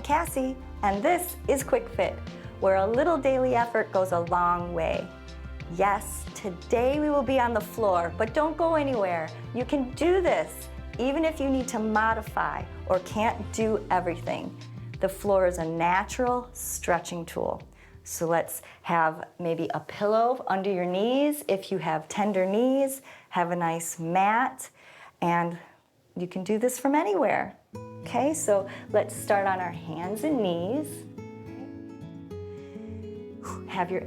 Cassie, and this is Quick Fit, where a little daily effort goes a long way. Yes, today we will be on the floor, but don't go anywhere. You can do this, even if you need to modify or can't do everything. The floor is a natural stretching tool. So let's have maybe a pillow under your knees. If you have tender knees, have a nice mat, and you can do this from anywhere. Okay, so let's start on our hands and knees. Have your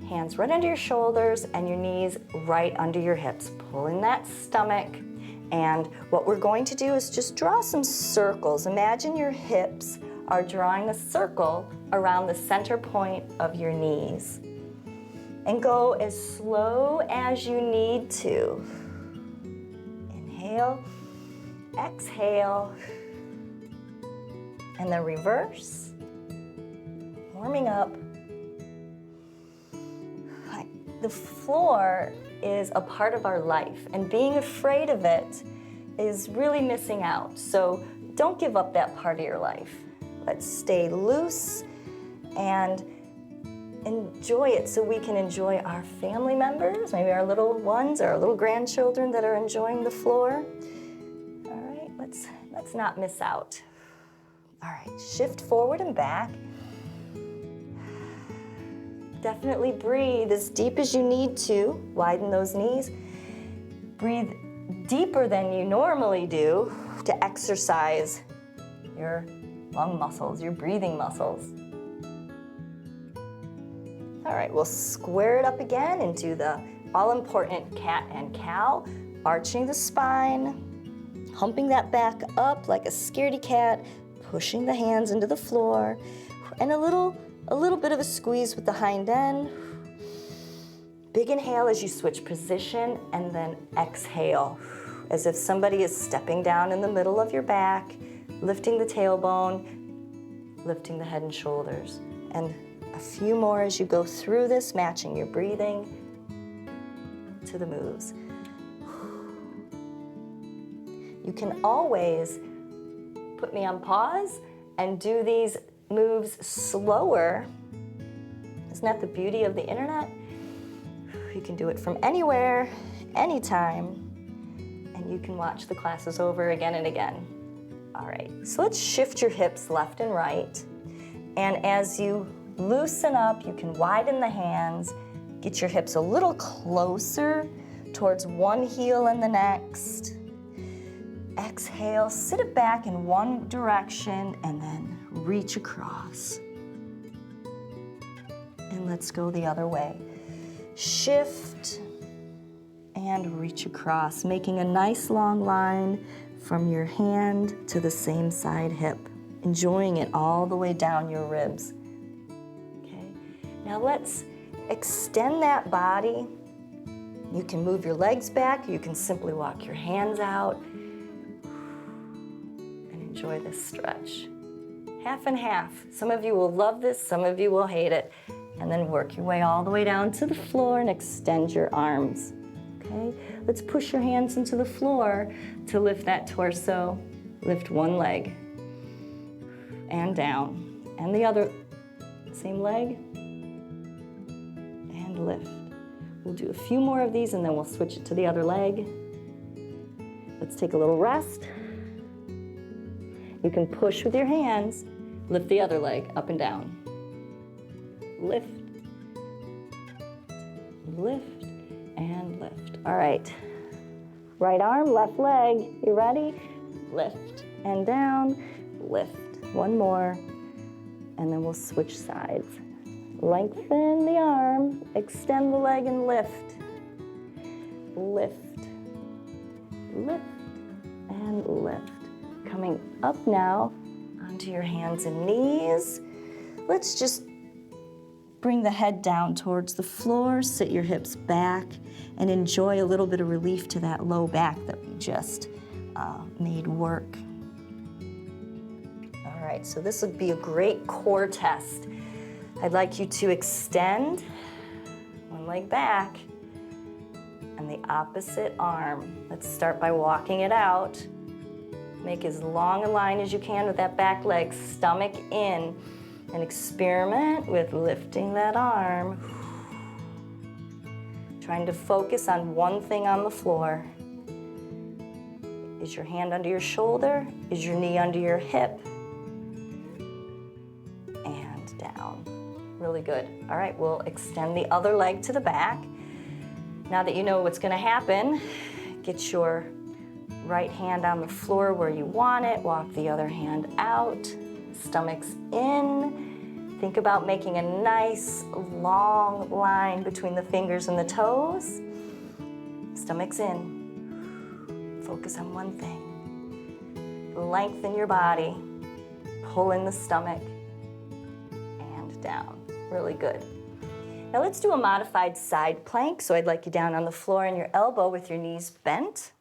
hands right under your shoulders and your knees right under your hips, pulling that stomach. And what we're going to do is just draw some circles. Imagine your hips are drawing a circle around the center point of your knees. And go as slow as you need to. Inhale, exhale, and then reverse, warming up. The floor is a part of our life, and being afraid of it is really missing out. So don't give up that part of your life. Let's stay loose and enjoy it so we can enjoy our family members, maybe our little ones or our little grandchildren that are enjoying the floor. All right, let's not miss out. All right, shift forward and back. Definitely breathe as deep as you need to. Widen those knees. Breathe deeper than you normally do to exercise your lung muscles, your breathing muscles. All right, we'll square it up again into the all-important cat and cow, arching the spine, humping that back up like a scaredy cat, pushing the hands into the floor, and a little bit of a squeeze with the hind end. Big inhale as you switch position, and then exhale as if somebody is stepping down in the middle of your back, lifting the tailbone, lifting the head and shoulders. And a few more as you go through this, matching your breathing to the moves. You can always put me on pause and do these moves slower. Isn't that the beauty of the internet? You can do it from anywhere, anytime, and you can watch the classes over again and again. All right, so let's shift your hips left and right. And as you loosen up, you can widen the hands, get your hips a little closer towards one heel and the next. Exhale, sit it back in one direction, and then reach across. And let's go the other way. Shift and reach across, making a nice long line from your hand to the same side hip, enjoying it all the way down your ribs. Okay, now let's extend that body. You can move your legs back, you can simply walk your hands out and enjoy this stretch. Half and half. Some of you will love this, some of you will hate it. And then work your way all the way down to the floor and extend your arms. Okay, let's push your hands into the floor to lift that torso. Lift one leg and down. And the other, same leg, and lift. We'll do a few more of these and then we'll switch it to the other leg. Let's take a little rest. You can push with your hands, lift the other leg up and down. Lift, lift, and lift. All right, right arm, left leg, you ready? Lift and down, lift. One more, and then we'll switch sides. Lengthen the arm, extend the leg and lift. Lift, lift, and lift. Coming up now onto your hands and knees. Let's just bring the head down towards the floor, sit your hips back, and enjoy a little bit of relief to that low back that we just made work. All right, so this would be a great core test. I'd like you to extend one leg back and the opposite arm. Let's start by walking it out. Make as long a line as you can with that back leg, stomach in, and experiment with lifting that arm. Trying to focus on one thing on the floor. Is your hand under your shoulder? Is your knee under your hip? And down. Really good. All right, we'll extend the other leg to the back. Now that you know what's going to happen, get your right hand on the floor where you want it. Walk the other hand out. Stomach's in. Think about making a nice long line between the fingers and the toes. Stomach's in. Focus on one thing. Lengthen your body. Pull in the stomach. And down. Really good. Now let's do a modified side plank. So I'd like you down on the floor on your elbow with your knees bent.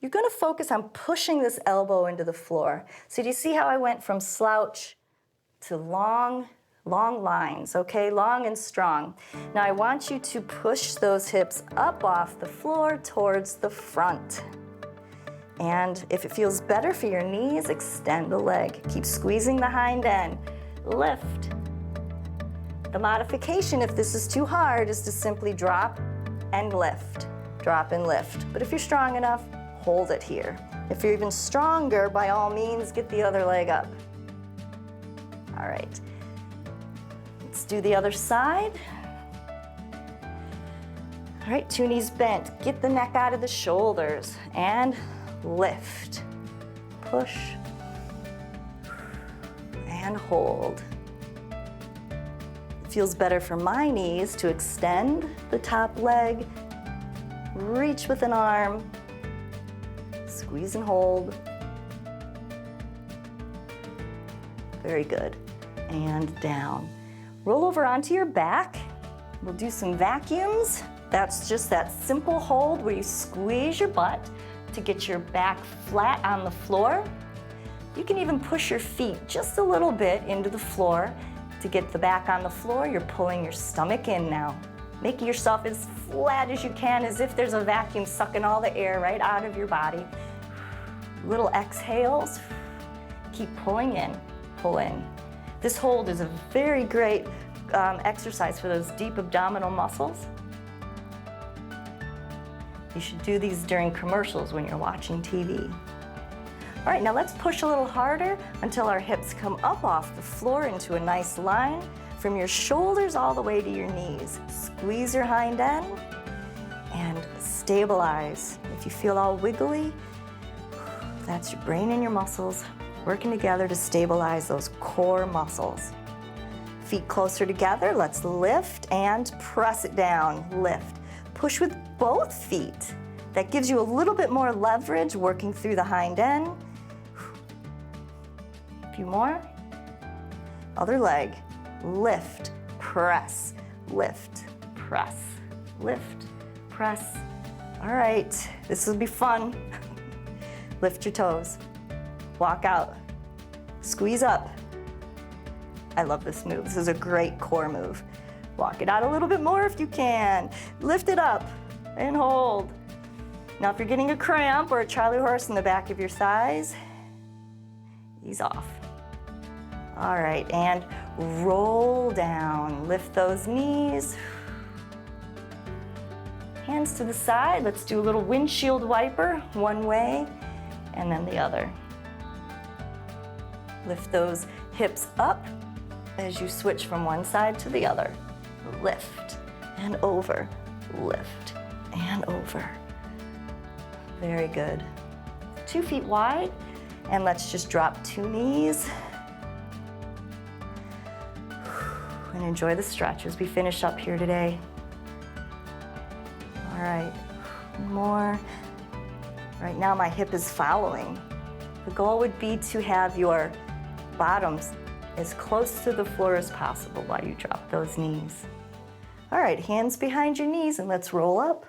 You're going to focus on pushing this elbow into the floor. So do you see how I went from slouch to long lines, okay? Long and strong. Now I want you to push those hips up off the floor towards the front. And if it feels better for your knees, extend the leg. Keep squeezing the hind end. Lift. The modification, if this is too hard, is to simply drop and lift. Drop and lift. But if you're strong enough, hold it here. If you're even stronger, by all means, get the other leg up. All right. Let's do the other side. All right, two knees bent. Get the neck out of the shoulders and lift. Push and hold. It feels better for my knees to extend the top leg, reach with an arm, squeeze and hold. Very good. And down. Roll over onto your back. We'll do some vacuums. That's just that simple hold where you squeeze your butt to get your back flat on the floor. You can even push your feet just a little bit into the floor. To get the back on the floor, you're pulling your stomach in now. Making yourself as flat as you can, as if there's a vacuum sucking all the air right out of your body. Little exhales. Keep pulling in, pull in. This hold is a very great exercise for those deep abdominal muscles. You should do these during commercials when you're watching TV. All right, now let's push a little harder until our hips come up off the floor into a nice line from your shoulders all the way to your knees. Squeeze your hind end and stabilize. If you feel all wiggly, that's your brain and your muscles working together to stabilize those core muscles. Feet closer together, let's lift and press it down, lift. Push with both feet. That gives you a little bit more leverage working through the hind end. A few more. Other leg, lift, press, lift, press, lift, press. All right, this will be fun. Lift your toes, walk out, squeeze up. I love this move. This is a great core move. Walk it out a little bit more if you can. Lift it up and hold. Now if you're getting a cramp or a Charlie horse in the back of your thighs, ease off. All right, and roll down. Lift those knees. Hands to the side. Let's do a little windshield wiper, one way and then the other. Lift those hips up as you switch from one side to the other. Lift and over, lift and over. Very good. 2 feet wide, and let's just drop 2 knees. And enjoy the stretch as we finish up here today. All right, one more. Right now my hip is following. The goal would be to have your bottoms as close to the floor as possible while you drop those knees. All right, hands behind your knees and let's roll up.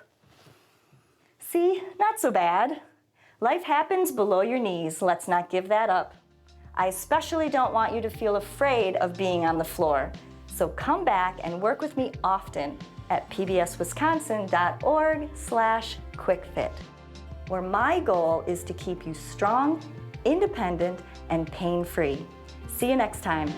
See, not so bad. Life happens below your knees. Let's not give that up. I especially don't want you to feel afraid of being on the floor. So come back and work with me often at pbswisconsin.org/quickfit. where my goal is to keep you strong, independent, and pain-free. See you next time.